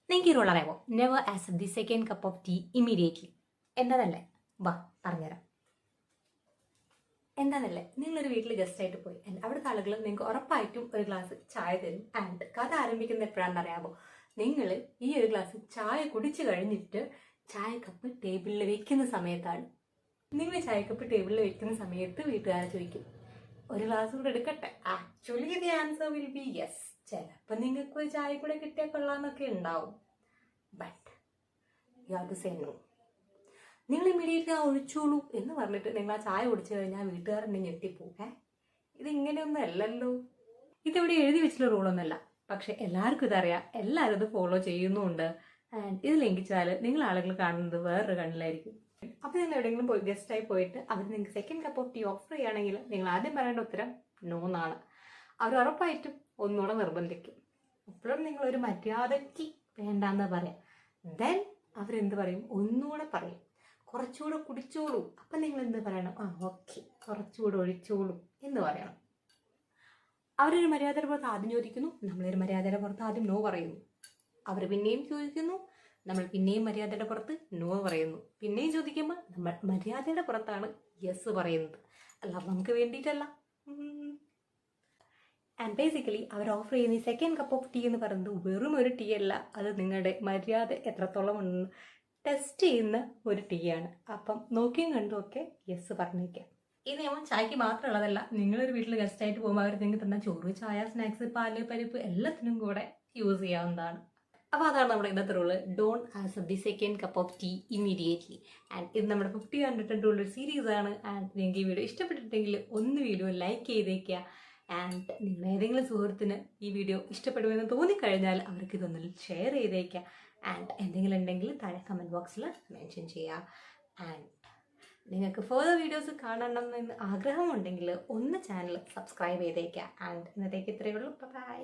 നിങ്ങൾക്ക് ഈ റൂൾ അറിയാമോ? Never accept the second cup of tea immediately. എന്താണല്ലേ? വാ പറഞ്ഞുതരാം. എന്താണല്ലേ, നിങ്ങളൊരു വീട്ടിൽ ഗസ്റ്റ് ആയിട്ട് പോയി ആൻഡ് അവിടുത്തെ ആളുകൾ നിങ്ങൾക്ക് ഉറപ്പായിട്ടും ഒരു ഗ്ലാസ് ചായ തരും. ആൻഡ് കഥ ആരംഭിക്കുന്നത് എപ്പോഴാണെന്ന് അറിയാമോ? നിങ്ങൾ ഈ ഒരു ഗ്ലാസ് ചായ കുടിച്ചു കഴിഞ്ഞിട്ട് ചായ കപ്പ് ടേബിളിൽ വെക്കുന്ന സമയത്താണ്. നിങ്ങൾ ചായ കപ്പ് ടേബിളിൽ വെക്കുന്ന സമയത്ത് വീട്ടുകാരെ ചോദിക്കും, ഒരു ഗ്ലാസ് കൂടെ എടുക്കട്ടെ? Actually the answer will be yes. ചിലപ്പോൾ നിങ്ങൾക്ക് ഒരു ചായ കൂടെ കിട്ടിയാൽ കൊള്ളാന്നൊക്കെ ഉണ്ടാവും. But you have to say no. നിങ്ങൾ ഇമ്മീഡിയറ്റ്ലി ഒഴിച്ചോളൂ എന്ന് പറഞ്ഞിട്ട് നിങ്ങൾ ആ ചായ കുടിച്ചു കഴിഞ്ഞാൽ വീട്ടുകാരെന്നെ ഞെട്ടിപ്പോകേ. ഇതിങ്ങനെയൊന്നും അല്ലല്ലോ. ഇതിവിടെ എഴുതി വെച്ചിട്ടുള്ള റൂളൊന്നുമല്ല, പക്ഷെ എല്ലാവർക്കും ഇതറിയാം, എല്ലാവരും ഇത് ഫോളോ ചെയ്യുന്നുമുണ്ട്. ആൻഡ് ഇത് ലംഘിച്ചാൽ നിങ്ങൾ ആളുകൾ കാണുന്നത് വേറൊരു കണ്ണിലായിരിക്കും. അപ്പോൾ നിങ്ങൾ എവിടെയെങ്കിലും പോയി ഗസ്റ്റായി പോയിട്ട് അവർ നിങ്ങൾക്ക് second cup of tea offer ചെയ്യുകയാണെങ്കിൽ നിങ്ങൾ ആദ്യം പറയേണ്ട ഉത്തരം നോ എന്നാണ്. അവർ ഉറപ്പായിട്ടും ഒന്നുകൂടെ നിർബന്ധിക്കും. അപ്പോഴും നിങ്ങളൊരു മര്യാദയ്ക്ക് വേണ്ടാന്ന് പറയാം. ദെൻ അവരെന്ത് പറയും? ഒന്നുകൂടെ പറയും, കുറച്ചുകൂടെ കുടിച്ചോളൂ. അപ്പം നിങ്ങൾ എന്ത് പറയണം? ഓക്കെ, കുറച്ചുകൂടെ ഒഴിച്ചോളൂ എന്ന് പറയണം. അവരൊരു മര്യാദയുടെ പുറത്ത് ആദ്യം ചോദിക്കുന്നു, നമ്മളൊരു മര്യാദയുടെ പുറത്ത് ആദ്യം നോ പറയുന്നു. അവർ പിന്നെയും ചോദിക്കുന്നു, നമ്മൾ പിന്നെയും മര്യാദയുടെ പുറത്ത് നോ പറയുന്നു. പിന്നെയും ചോദിക്കുമ്പോൾ നമ്മൾ മര്യാദയുടെ പുറത്താണ് യെസ് പറയുന്നത്, അല്ലാതെ നമുക്ക് വേണ്ടിയിട്ടല്ല. ആൻഡ് ബേസിക്കലി അവർ ഓഫർ ചെയ്യുന്ന ഈ സെക്കൻഡ് കപ്പ് ഓഫ് ടീ എന്ന് പറയുന്നത് വെറും ഒരു ടീ അല്ല, അത് നിങ്ങളുടെ മര്യാദ എത്രത്തോളം ഉണ്ടെന്ന് ടെസ്റ്റ് ചെയ്യുന്ന ഒരു ടീ ആണ്. അപ്പം നോക്കിയും കണ്ടും ഒക്കെ യെസ് പറഞ്ഞേക്കാം. ഈ നിയമം ചായക്ക് മാത്രമുള്ളതല്ല. നിങ്ങളൊരു വീട്ടിൽ ഗസ്റ്റായിട്ട് പോകുമ്പോൾ അവർ നിങ്ങൾക്ക് തന്ന ചോറ്, ചായ, സ്നാക്സ്, പാല്, പരിപ്പ് എല്ലാത്തിനും കൂടെ യൂസ് ചെയ്യാവുന്നതാണ്. അപ്പോൾ അതാണ് നമ്മുടെ ഇന്നത്തെ rule. Don't accept the second cup of tea immediately. And ഇത് നമ്മുടെ 50 കണ്ടിട്ടുണ്ട് ഒരു സീരീസ് ആണ്. ആൻഡ് നിങ്ങൾക്ക് ഈ വീഡിയോ ഇഷ്ടപ്പെട്ടിട്ടുണ്ടെങ്കിൽ ഒന്ന് വീഡിയോ ലൈക്ക് ചെയ്തേക്കുക. ആൻഡ് നിങ്ങൾ ഏതെങ്കിലും സുഹൃത്തിന് ഈ വീഡിയോ ഇഷ്ടപ്പെടുമെന്ന് തോന്നിക്കഴിഞ്ഞാൽ അവർക്ക് ഇതൊന്ന് ഷെയർ ചെയ്തേക്കുക. ആൻഡ് എന്തെങ്കിലും ഉണ്ടെങ്കിൽ താഴെ കമൻറ്റ് ബോക്സിൽ മെൻഷൻ ചെയ്യുക. ആൻഡ് നിങ്ങൾക്ക് ഫർദർ വീഡിയോസ് കാണണമെന്ന് ആഗ്രഹമുണ്ടെങ്കിൽ ഒന്ന് ചാനൽ സബ്സ്ക്രൈബ് ചെയ്തേക്കുക. ആൻഡ് ഇന്നത്തേക്ക് ഇത്രയേ ഉള്ളൂ. ബൈ.